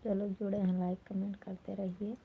जो लोग जुड़े हैं लाइक कमेंट करते रहिए।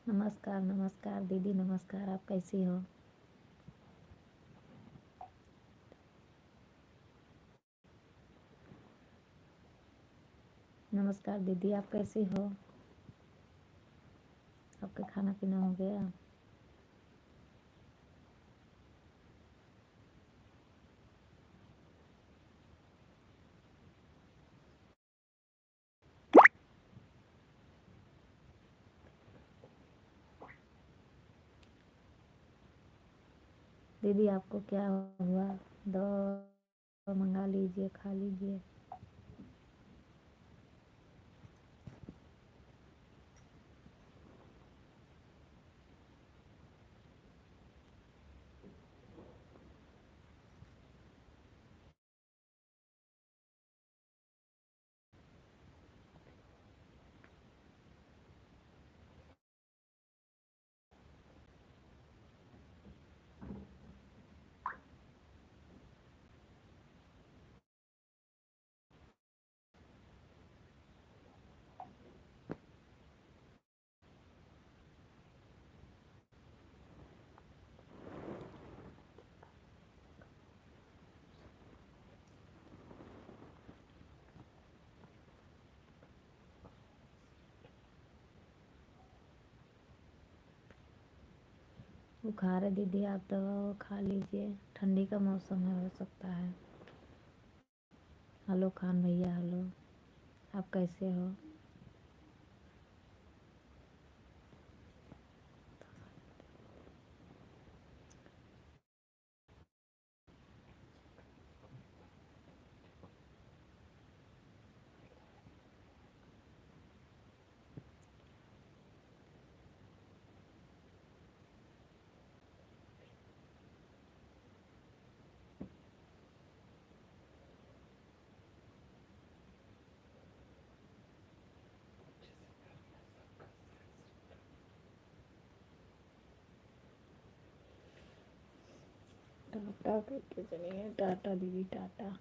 नमस्कार नमस्कार दीदी, नमस्कार। आप कैसी हो? नमस्कार दीदी, आप कैसी हो? आपका खाना पीना हो गया? दीदी आपको क्या हुआ? दवा मंगा लीजिए, खा लीजिए। बुखार है दीदी, आप दवा वो खा लीजिए। ठंडी का मौसम है, हो सकता है। हेलो खान भैया, हेलो। आप कैसे हो? टाटा करके चलिए। टाटा दीदी, टाटा।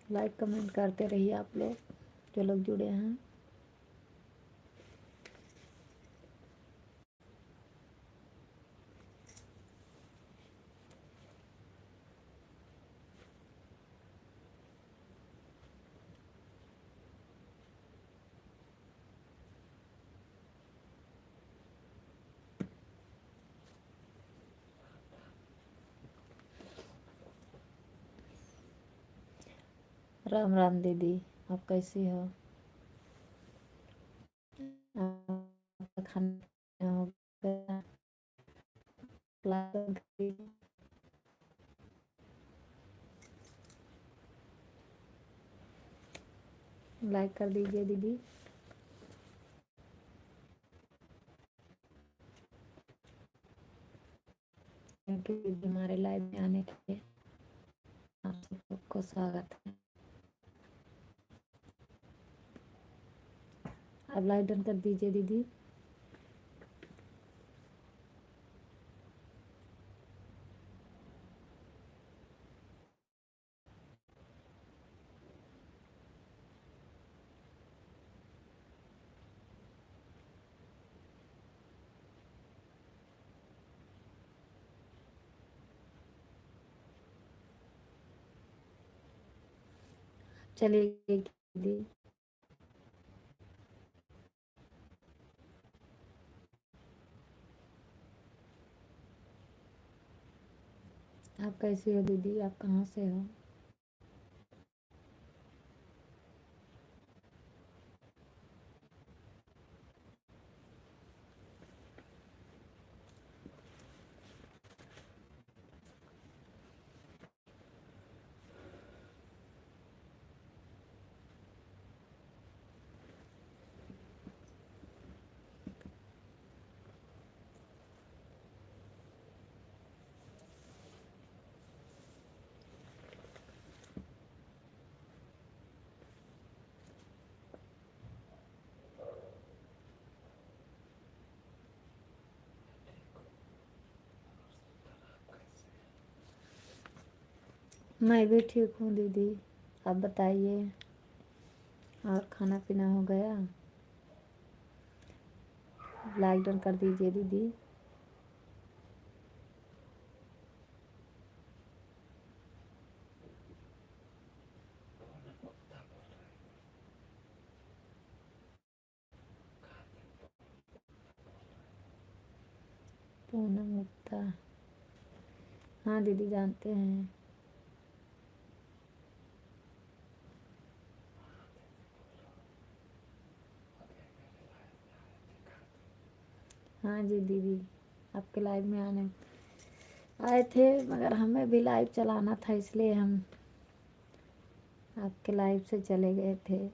लाइक कमेंट करते रहिए आप लोग जो लोग जुड़े हैं। राम राम दीदी, आप कैसी हो? आपका खाना हो गया? लाइक कर दीजिए दीदी। थैंक यू दीदी हमारे लाइव में आने के लिए। आप सबको स्वागत है। आप लाइक डन कर दीजिए दीदी। चलिए दीदी। आप कैसी हो दीदी? आप कहाँ से हो? मैं भी ठीक हूँ दीदी, आप बताइए। और खाना पीना हो गया? लाइक डन कर दीजिए दीदी। पूनम गुप्ता, हाँ दीदी जानते हैं। हाँ जी दीदी, आपके लाइव में आने आए थे, मगर हमें भी लाइव चलाना था इसलिए हम आपके लाइव से चले गए थे।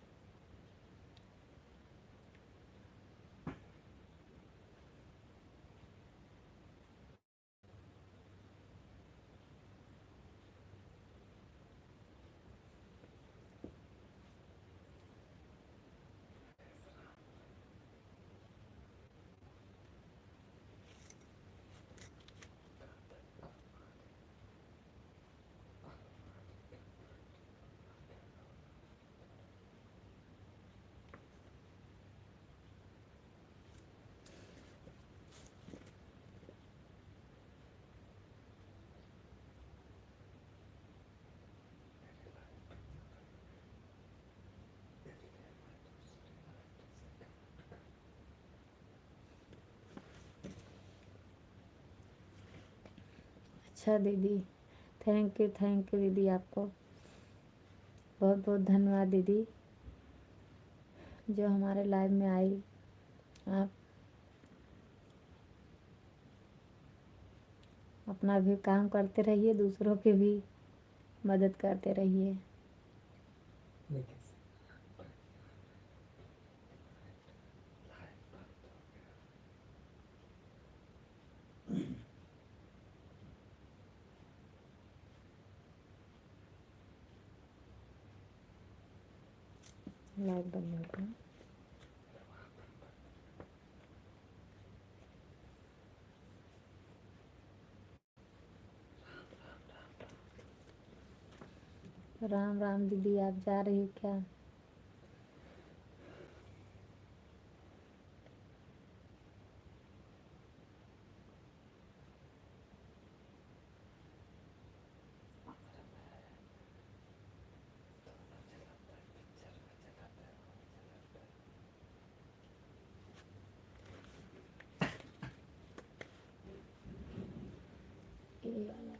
अच्छा दीदी, थैंक यू दीदी, आपको बहुत बहुत धन्यवाद दीदी जो हमारे लाइव में आई। आप अपना भी काम करते रहिए, दूसरों की भी मदद करते रहिए। लाइव बंद हो गया। राम राम दीदी, आप जा रही हो क्या? ये वाला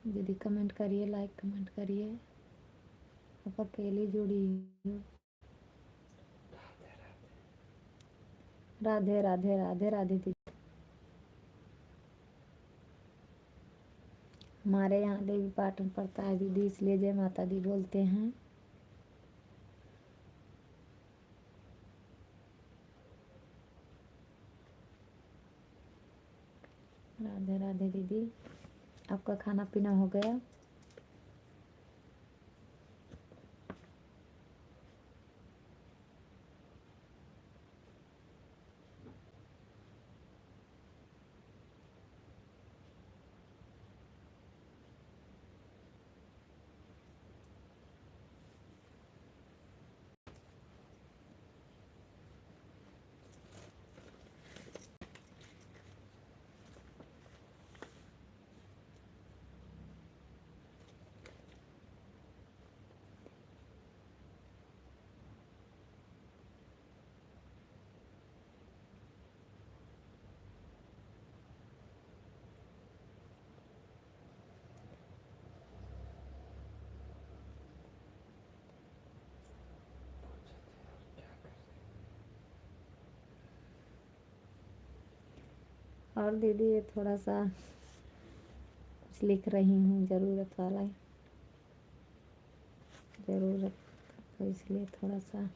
दीदी कमेंट करिए, लाइक कमेंट करिए। आप अकेली जुड़ी हो। राधे राधे राधे राधे दीदी। हमारे यहाँ देवी पाटन पड़ता है दीदी, इसलिए जय माता दी बोलते हैं। राधे राधे दीदी। आपका खाना पीना हो गया? और दीदी ये थोड़ा सा कुछ लिख रही हूँ, ज़रूरत वाला ज़रूरत, तो इसलिए थोड़ा सा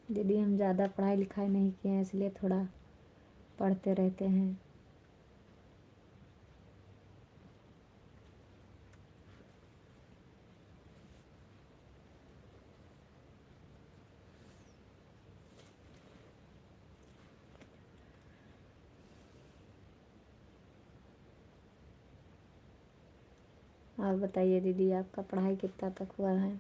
दीदी हम ज़्यादा पढ़ाई लिखाई नहीं किए हैं, इसलिए थोड़ा पढ़ते रहते हैं। आप बताइए दीदी, आपका पढ़ाई कितना तक हुआ है?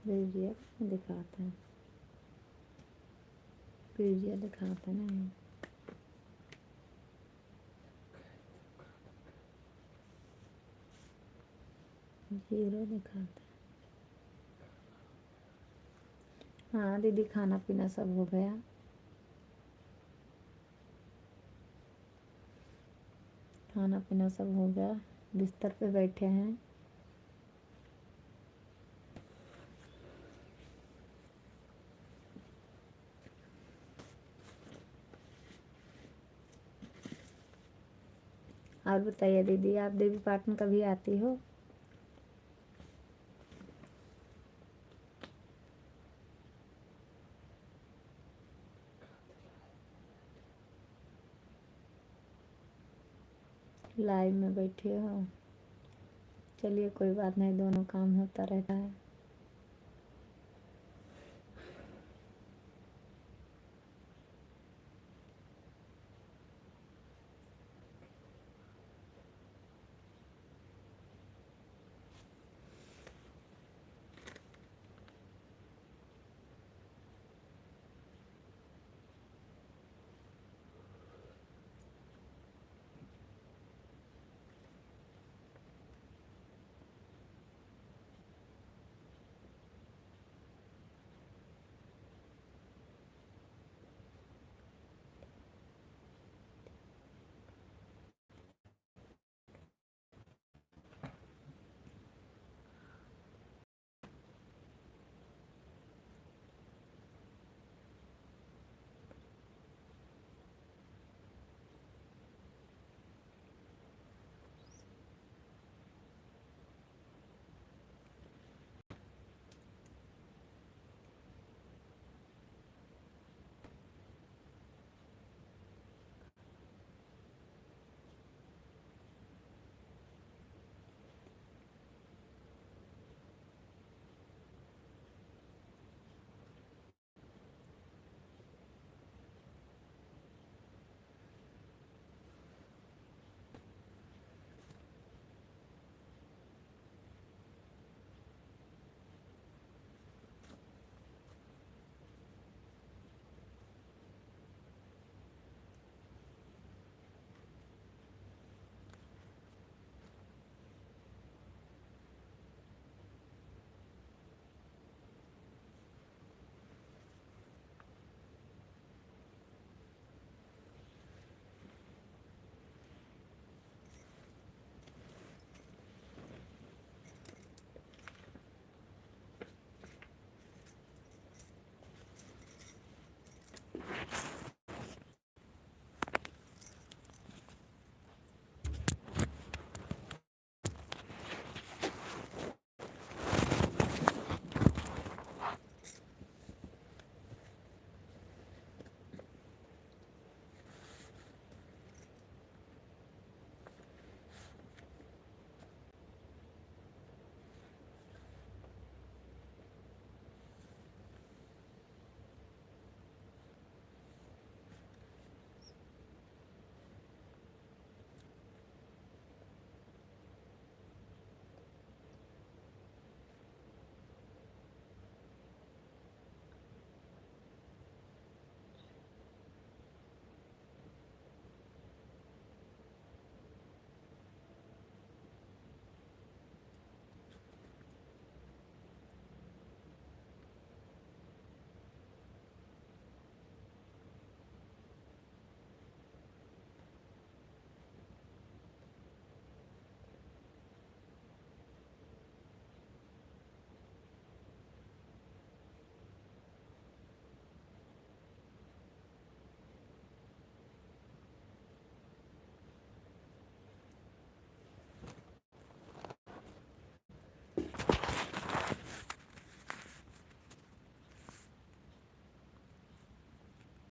पीजिए दिखाते हैं, पीजिए दिखाते नहीं, जीरो दिखाते। हाँ दीदी, खाना पीना सब हो गया। खाना पीना सब हो गया, बिस्तर पे बैठे हैं। और बताइए दीदी, आप देवी पाटन कभी आती हो? लाइव में बैठे हो? चलिए कोई बात नहीं, दोनों काम होता रहता है।